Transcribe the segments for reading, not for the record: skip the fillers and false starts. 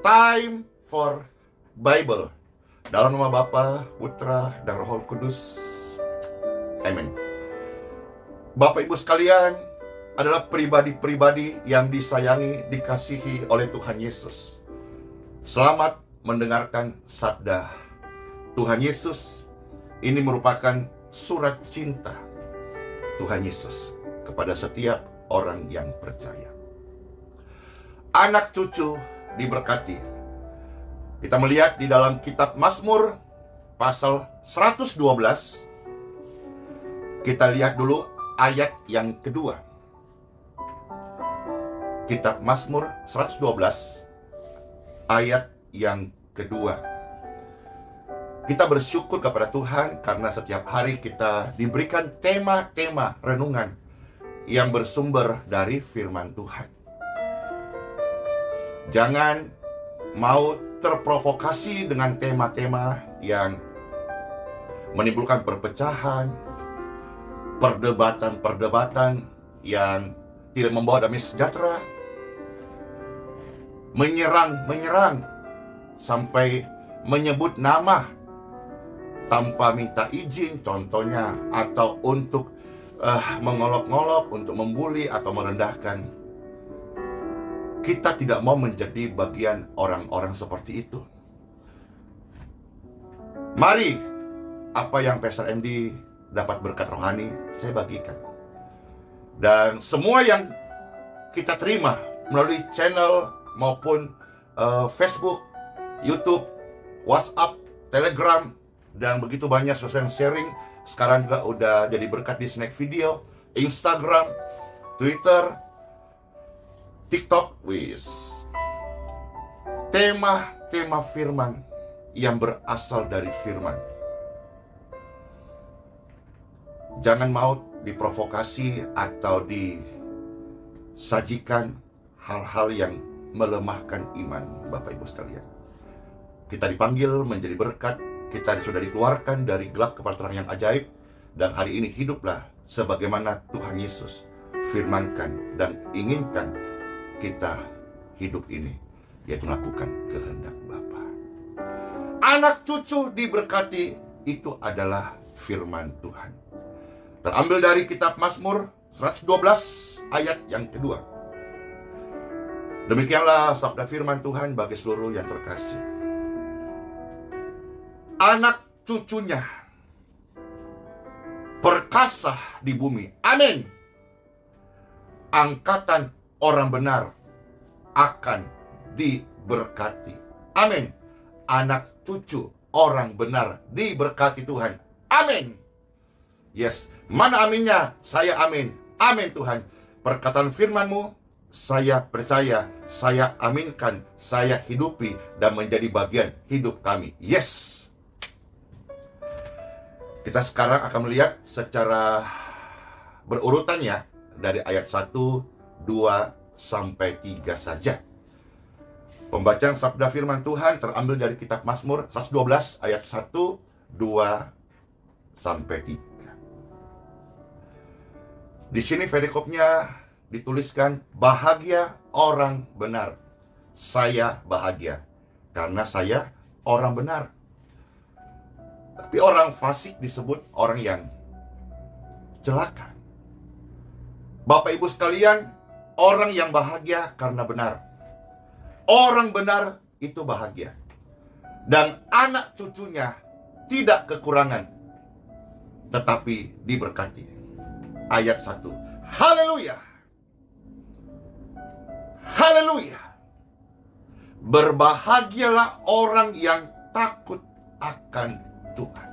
Time for Bible. Dalam nama Bapa, Putra, dan Roh Kudus. Amin. Bapak Ibu sekalian, adalah pribadi-pribadi yang disayangi, dikasihi oleh Tuhan Yesus. Selamat mendengarkan sabda Tuhan Yesus. Ini merupakan surat cinta Tuhan Yesus kepada setiap orang yang percaya. Anak cucu diberkati. Kita melihat di dalam kitab Mazmur pasal 112. Kita lihat dulu ayat yang kedua. Kitab Mazmur 112 ayat yang kedua. Kita bersyukur kepada Tuhan karena setiap hari kita diberikan tema-tema renungan yang bersumber dari firman Tuhan. Jangan mau terprovokasi dengan tema-tema yang menimbulkan perpecahan, perdebatan-perdebatan yang tidak membawa damai sejahtera, menyerang sampai menyebut nama tanpa minta izin, contohnya, atau untuk mengolok-ngolok, untuk membuli atau merendahkan. Kita tidak mau menjadi bagian orang-orang seperti itu. Mari, apa yang Pastor Andy dapat berkat rohani, saya bagikan. Dan semua yang kita terima melalui channel maupun Facebook, YouTube, WhatsApp, Telegram, dan begitu banyak sosial sharing. Sekarang juga udah jadi berkat di Snack Video, Instagram, Twitter, TikTok. Tema-tema firman yang berasal dari firman. Jangan mau diprovokasi atau disajikan hal-hal yang melemahkan iman, Bapak Ibu sekalian. Kita dipanggil menjadi berkat, kita sudah dikeluarkan dari gelap kepada terang yang ajaib, dan hari ini hiduplah sebagaimana Tuhan Yesus firmankan dan inginkan kita hidup ini, yaitu melakukan kehendak Bapa. Anak cucu diberkati, itu adalah firman Tuhan. Terambil dari kitab Mazmur 112 ayat yang kedua. Demikianlah sabda firman Tuhan bagi seluruh yang terkasih. Anak cucunya perkasa di bumi. Amin. Angkatan orang benar akan diberkati. Amin. Anak cucu orang benar diberkati Tuhan. Amin. Yes. Mana aminnya? Saya amin. Amin Tuhan. Perkataan firman-Mu saya percaya, saya aminkan, saya hidupi, dan menjadi bagian hidup kami. Yes. Kita sekarang akan melihat secara berurutannya dari ayat 1, 2, sampai 3 saja. Pembacaan sabda firman Tuhan terambil dari kitab Mazmur 112 ayat 1, 2, sampai 3. Di sini perikopnya dituliskan, bahagia orang benar. Saya bahagia karena saya orang benar. Tapi orang fasik disebut orang yang celaka. Bapak Ibu sekalian, orang yang bahagia karena benar. Orang benar itu bahagia. Dan anak cucunya tidak kekurangan, tetapi diberkati. Ayat 1. Haleluya. Haleluya. Berbahagialah orang yang takut akan Tuhan.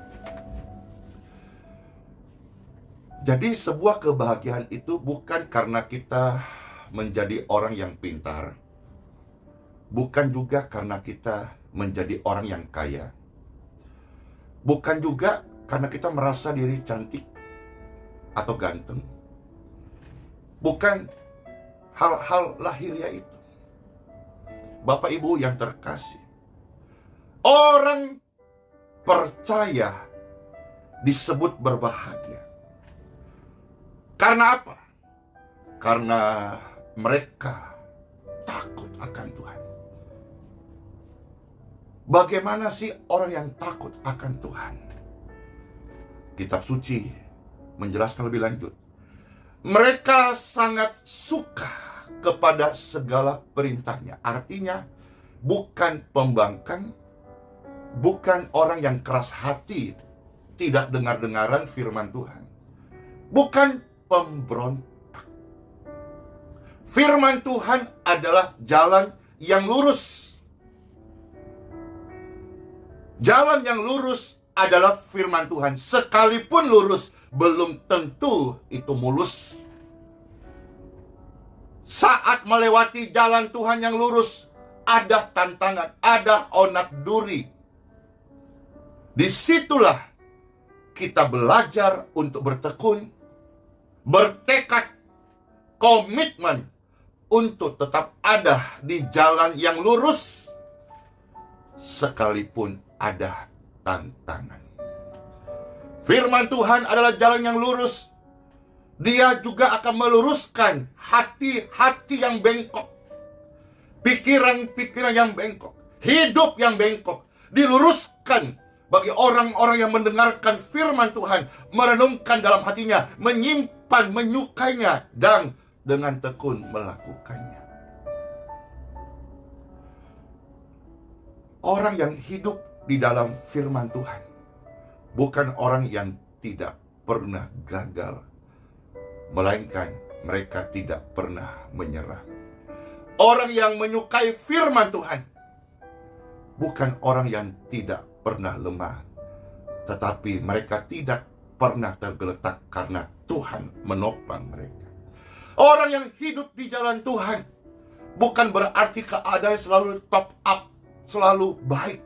Jadi sebuah kebahagiaan itu bukan karena kita menjadi orang yang pintar, bukan juga karena kita menjadi orang yang kaya, bukan juga karena kita merasa diri cantik atau ganteng, bukan hal-hal lahiriah itu. Bapak Ibu yang terkasih, orang percaya disebut berbahagia. Karena apa? Karena mereka takut akan Tuhan. Bagaimana sih orang yang takut akan Tuhan? Kitab suci menjelaskan lebih lanjut. Mereka sangat suka kepada segala perintahnya. Artinya bukan pembangkang, bukan orang yang keras hati, tidak dengar-dengaran firman Tuhan. Bukan pemberontak. Firman Tuhan adalah jalan yang lurus. Jalan yang lurus adalah firman Tuhan. Sekalipun lurus, belum tentu itu mulus. Saat melewati jalan Tuhan yang lurus, ada tantangan, ada onak duri. Disitulah kita belajar untuk bertekun, bertekad, komitmen untuk tetap ada di jalan yang lurus, sekalipun ada tantangan. Firman Tuhan adalah jalan yang lurus. Dia juga akan meluruskan hati-hati yang bengkok, pikiran-pikiran yang bengkok, hidup yang bengkok. Diluruskan bagi orang-orang yang mendengarkan firman Tuhan, merenungkan dalam hatinya, menyimpan, menyukainya, dan dengan tekun melakukannya. Orang yang hidup di dalam firman Tuhan bukan orang yang tidak pernah gagal, melainkan mereka tidak pernah menyerah. Orang yang menyukai firman Tuhan bukan orang yang tidak pernah lemah, tetapi mereka tidak pernah tergeletak karena Tuhan menopang mereka. Orang yang hidup di jalan Tuhan bukan berarti keadaan selalu top up, selalu baik.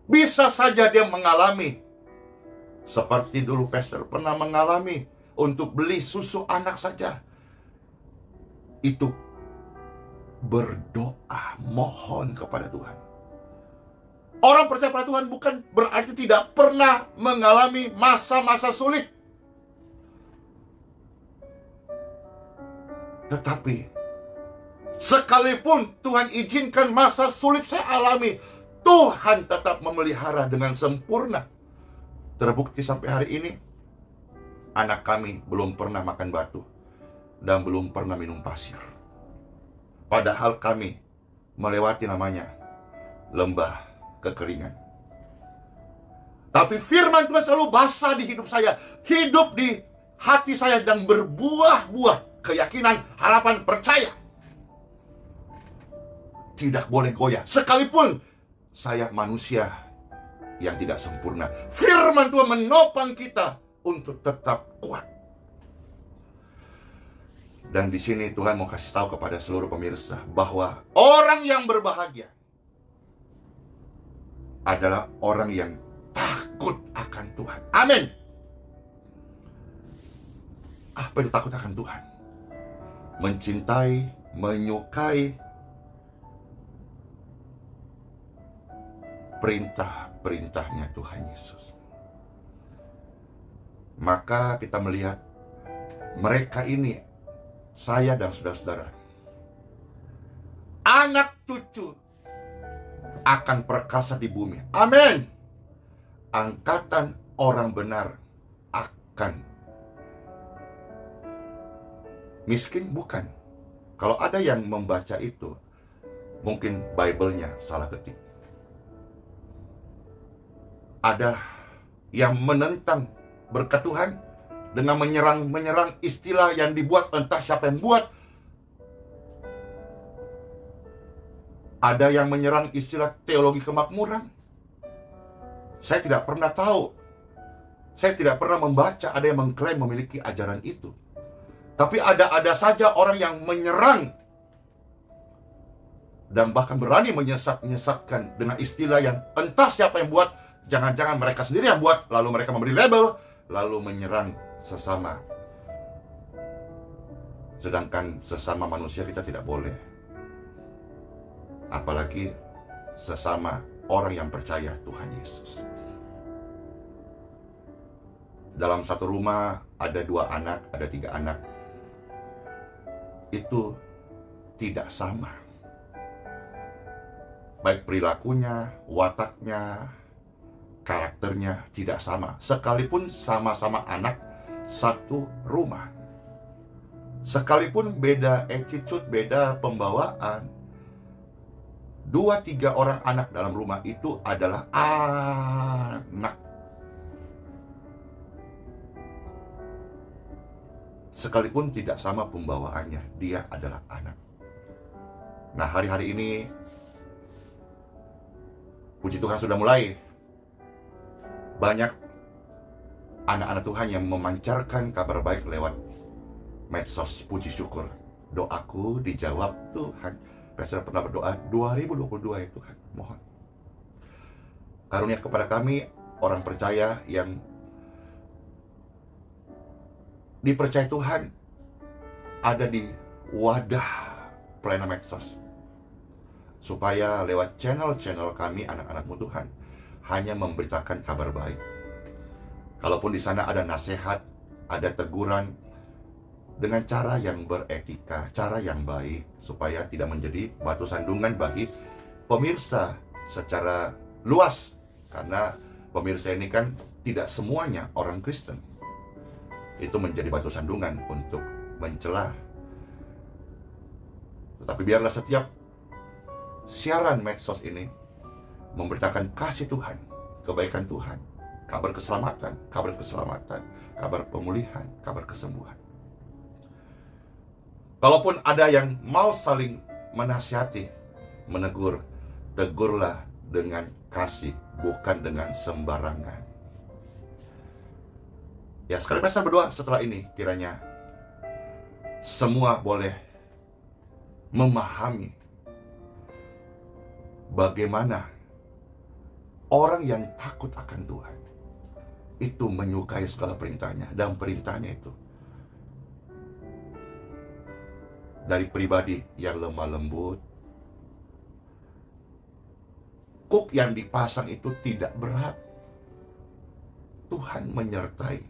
Bisa saja dia mengalami seperti dulu pastor pernah mengalami, untuk beli susu anak saja itu berdoa, mohon kepada Tuhan. Orang percaya pada Tuhan bukan berarti tidak pernah mengalami masa-masa sulit. Tetapi sekalipun Tuhan izinkan masa sulit saya alami, Tuhan tetap memelihara dengan sempurna. Terbukti sampai hari ini, anak kami belum pernah makan batu dan belum pernah minum pasir. Padahal kami melewati namanya lembah kekeringan. Tapi firman Tuhan selalu basah di hidup saya, hidup di hati saya, dan berbuah-buah keyakinan, harapan, percaya. Tidak boleh goyah, sekalipun saya manusia yang tidak sempurna. Firman Tuhan menopang kita untuk tetap kuat. Dan di sini Tuhan mau kasih tahu kepada seluruh pemirsa bahwa orang yang berbahagia adalah orang yang takut akan Tuhan. Amin. Apa itu takut akan Tuhan? Mencintai, menyukai perintah-perintahnya Tuhan Yesus. Maka kita melihat mereka ini, saya dan saudara-saudara, anak cucu akan perkasa di bumi. Amin. Angkatan orang benar akan miskin, bukan. Kalau ada yang membaca itu, mungkin Bible-nya salah ketik. Ada yang menentang berkat Tuhan dengan menyerang istilah yang dibuat, entah siapa yang buat. Ada yang menyerang istilah teologi kemakmuran. Saya tidak pernah tahu. Saya tidak pernah membaca ada yang mengklaim memiliki ajaran itu. Tapi ada saja orang yang menyerang dan bahkan berani menyesatkan dengan istilah yang entah siapa yang buat. Jangan-jangan mereka sendiri yang buat, lalu mereka memberi label, lalu menyerang sesama. Sedangkan sesama manusia kita tidak boleh. Apalagi sesama orang yang percaya Tuhan Yesus. Dalam satu rumah ada 2 anak, ada 3 anak. Itu tidak sama. baik perilakunya, wataknya, karakternya tidak sama. Sekalipun sama-sama anak satu rumah, sekalipun beda attitude, beda pembawaan, 2-3 orang anak dalam rumah itu adalah anak. Sekalipun tidak sama pembawaannya, dia adalah anak. Nah, hari-hari ini puji Tuhan sudah mulai banyak anak-anak Tuhan yang memancarkan kabar baik lewat medsos. Puji syukur, doaku dijawab Tuhan. Saya pernah berdoa 2022 ya Tuhan, mohon karunia kepada kami orang percaya yang dipercaya Tuhan ada di wadah pelayanan medsos, supaya lewat channel-channel kami anak-anakmu Tuhan hanya memberitakan kabar baik. Kalaupun di sana ada nasihat, ada teguran, dengan cara yang beretika, cara yang baik, supaya tidak menjadi batu sandungan bagi pemirsa secara luas. Karena pemirsa ini kan tidak semuanya orang Kristen. Itu menjadi batu sandungan untuk mencela. Tetapi biarlah setiap siaran medsos ini memberitakan kasih Tuhan, kebaikan Tuhan, kabar keselamatan, kabar pemulihan, kabar kesembuhan. Kalaupun ada yang mau saling menasihati, menegur, tegurlah dengan kasih, bukan dengan sembarangan. Ya, sekali saya berdoa setelah ini, kiranya semua boleh memahami bagaimana orang yang takut akan Tuhan itu menyukai segala perintahnya, dan perintahnya itu dari pribadi yang lemah lembut. Kuk yang dipasang itu tidak berat. Tuhan menyertai.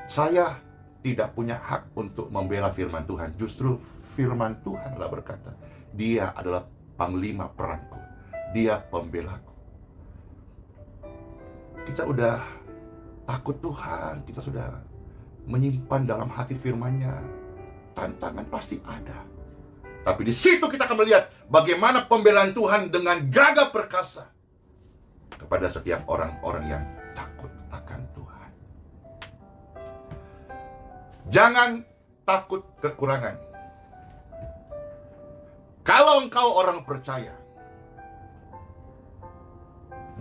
Saya tidak punya hak untuk membela firman Tuhan. Justru firman Tuhanlah berkata, Dia adalah panglima perangku, Dia pembelaku. Kita udah takut Tuhan, kita sudah menyimpan dalam hati firman-Nya. Tantangan pasti ada, tapi di situ kita akan melihat bagaimana pembelaan Tuhan dengan gagah perkasa kepada setiap orang-orang yang takut akan Tuhan. Jangan takut kekurangan. Kalau engkau orang percaya,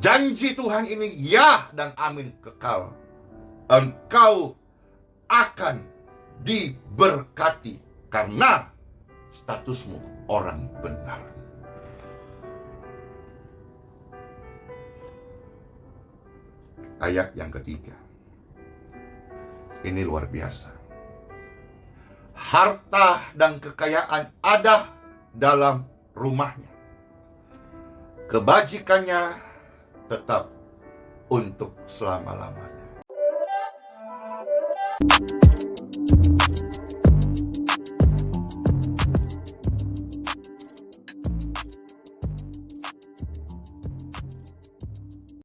janji Tuhan ini ya dan amin kekal. Engkau akan diberkati karena statusmu orang benar. Ayat yang ketiga ini luar biasa. Harta dan kekayaan ada dalam rumahnya, kebajikannya tetap untuk selama-lamanya.